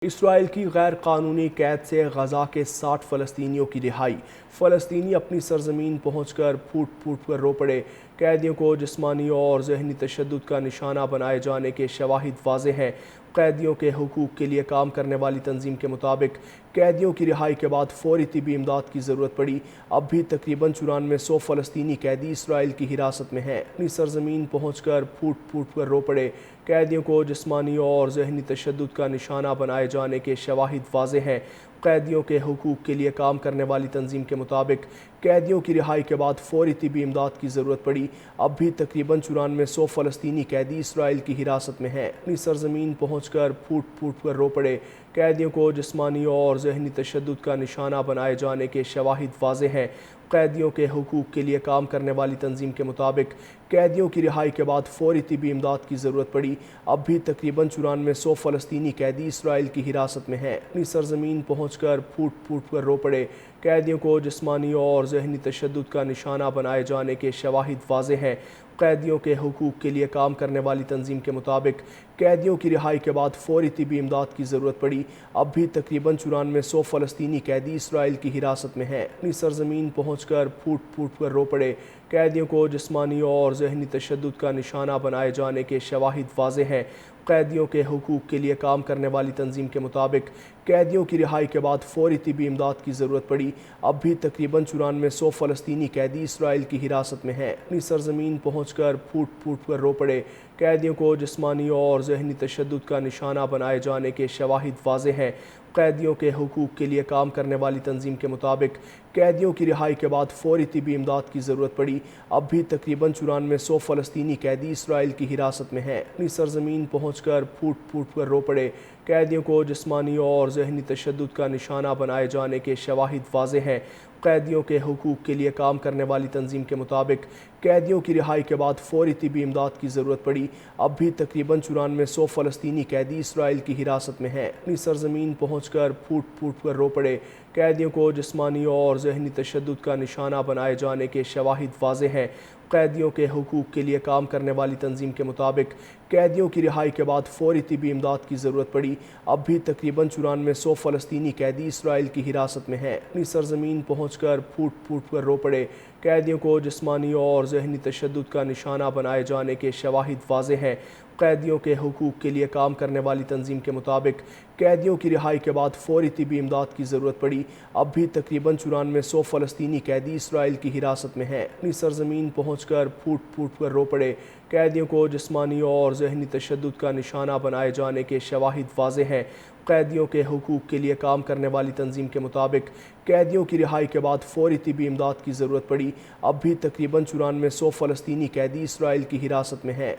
اسرائیل کی غیر قانونی قید سے غزہ کے 60 فلسطینیوں کی رہائی۔ فلسطینی اپنی سرزمین پہنچ کر پھوٹ پھوٹ کر رو پڑے۔ قیدیوں کو جسمانی اور ذہنی تشدد کا نشانہ بنائے جانے کے شواہد واضح ہیں۔ قیدیوں کے حقوق کے لیے کام کرنے والی تنظیم کے مطابق قیدیوں کی رہائی کے بعد فوری طبی امداد کی ضرورت پڑی۔ اب بھی تقریباً 9400 فلسطینی قیدی اسرائیل کی حراست میں ہیں۔ اپنی سرزمین پہنچ کر پھوٹ پھوٹ کر رو پڑے۔ قیدیوں کو جسمانی اور ذہنی تشدد کا نشانہ بنائے جانے کے شواہد واضح ہیں۔ قیدیوں کے حقوق کے لیے کام کرنے والی تنظیم کے مطابق قیدیوں کی رہائی کے بعد فوری طبی امداد کی ضرورت پڑی۔ اب بھی تقریباً 9400 فلسطینی قیدی اسرائیل کی حراست میں ہیں۔ اپنی سرزمین پہنچ کر پھوٹ پھوٹ کر رو پڑے۔ قیدیوں کو جسمانی اور ذہنی تشدد کا نشانہ بنائے جانے کے شواہد واضح ہیں۔ قیدیوں کے حقوق کے لیے کام کرنے والی تنظیم کے مطابق قیدیوں کی رہائی کے بعد فوری طبی امداد کی ضرورت پڑی۔ اب بھی تقریباً 9400 فلسطینی قیدی اسرائیل کی حراست میں ہیں۔ اپنی سرزمین پہنچ کر پھوٹ پھوٹ کر رو پڑے۔ قیدیوں کو جسمانی اور ذہنی تشدد کا نشانہ بنائے جانے کے شواہد واضح ہیں۔ قیدیوں کے حقوق کے لیے کام کرنے والی تنظیم کے مطابق قیدیوں کی رہائی کے بعد فوری طبی امداد کی ضرورت پڑی۔ اب بھی تقریباً 9400 فلسطینی قیدی اسرائیل کی حراست میں ہیں۔ اپنی سرزمین پہنچ کر پھوٹ پھوٹ کر رو پڑے۔ قیدیوں کو جسمانی اور ذہنی تشدد کا نشانہ بنائے جانے کے شواہد واضح ہیں۔ قیدیوں کے حقوق کے لیے کام کرنے والی تنظیم کے مطابق قیدیوں کی رہائی کے بعد فوری طبی امداد کی ضرورت پڑی۔ اب بھی تقریباً 9400 فلسطینی قیدی اسرائیل کی حراست میں ہیں۔ اپنی سرزمین پہنچ کر پھوٹ پھوٹ کر رو پڑے۔ قیدیوں کو جسمانی اور ذہنی تشدد کا نشانہ بنائے جانے کے شواہد واضح ہیں۔ قیدیوں کے حقوق کے لیے کام کرنے والی تنظیم کے مطابق قیدیوں کی رہائی کے بعد فوری طبی امداد کی ضرورت پڑی۔ اب بھی تقریباً 9400 فلسطینی قیدی اسرائیل کی حراست میں ہیں۔ اپنی سرزمین پہنچ کر پھوٹ پھوٹ کر رو پڑے۔ قیدیوں کو جسمانی اور ذہنی تشدد کا نشانہ بنائے جانے کے شواہد واضح ہیں۔ قیدیوں کے حقوق کے لیے کام کرنے والی تنظیم کے مطابق قیدیوں کی رہائی کے بعد فوری طبی امداد کی ضرورت پڑی۔ اب بھی تقریباً 9400 فلسطینی قیدی اسرائیل کی حراست میں ہیں۔ اپنی سرزمین پہنچ کر پھوٹ پھوٹ کر رو پڑے۔ قیدیوں کو جسمانی اور ذہنی تشدد کا نشانہ بنائے جانے کے شواہد واضح ہیں۔ قیدیوں کے حقوق کے لیے کام کرنے والی تنظیم کے مطابق قیدیوں کی رہائی کے بعد فوری طبی امداد کی ضرورت پڑی۔ اب بھی تقریباً 9400 فلسطینی قیدی اسرائیل کی حراست میں ہیں۔ اپنی سرزمین پہنچ کر پھوٹ پھوٹ کر رو پڑے۔ قیدیوں کو جسمانی اور ذہنی تشدد کا نشانہ بنائے جانے کے شواہد واضح ہیں۔ قیدیوں کے حقوق کے لیے کام کرنے والی تنظیم کے مطابق قیدیوں کی رہائی کے بعد فوری طبی امداد کی ضرورت پڑی۔ اب بھی تقریباً 9400 فلسطینی قیدی اسرائیل کی حراست میں ہیں۔ اپنی سرزمین پہنچ کر پھوٹ پھوٹ کر رو پڑے۔ قیدیوں کو جسمانی اور ذہنی تشدد کا نشانہ بنائے جانے کے شواہد واضح ہیں۔ قیدیوں کے حقوق کے لیے کام کرنے والی تنظیم کے مطابق قیدیوں کی رہائی کے بعد فوری طبی امداد کی ضرورت پڑی۔ اب بھی تقریباً 9400 فلسطینی قیدی اسرائیل کی حراست میں ہیں۔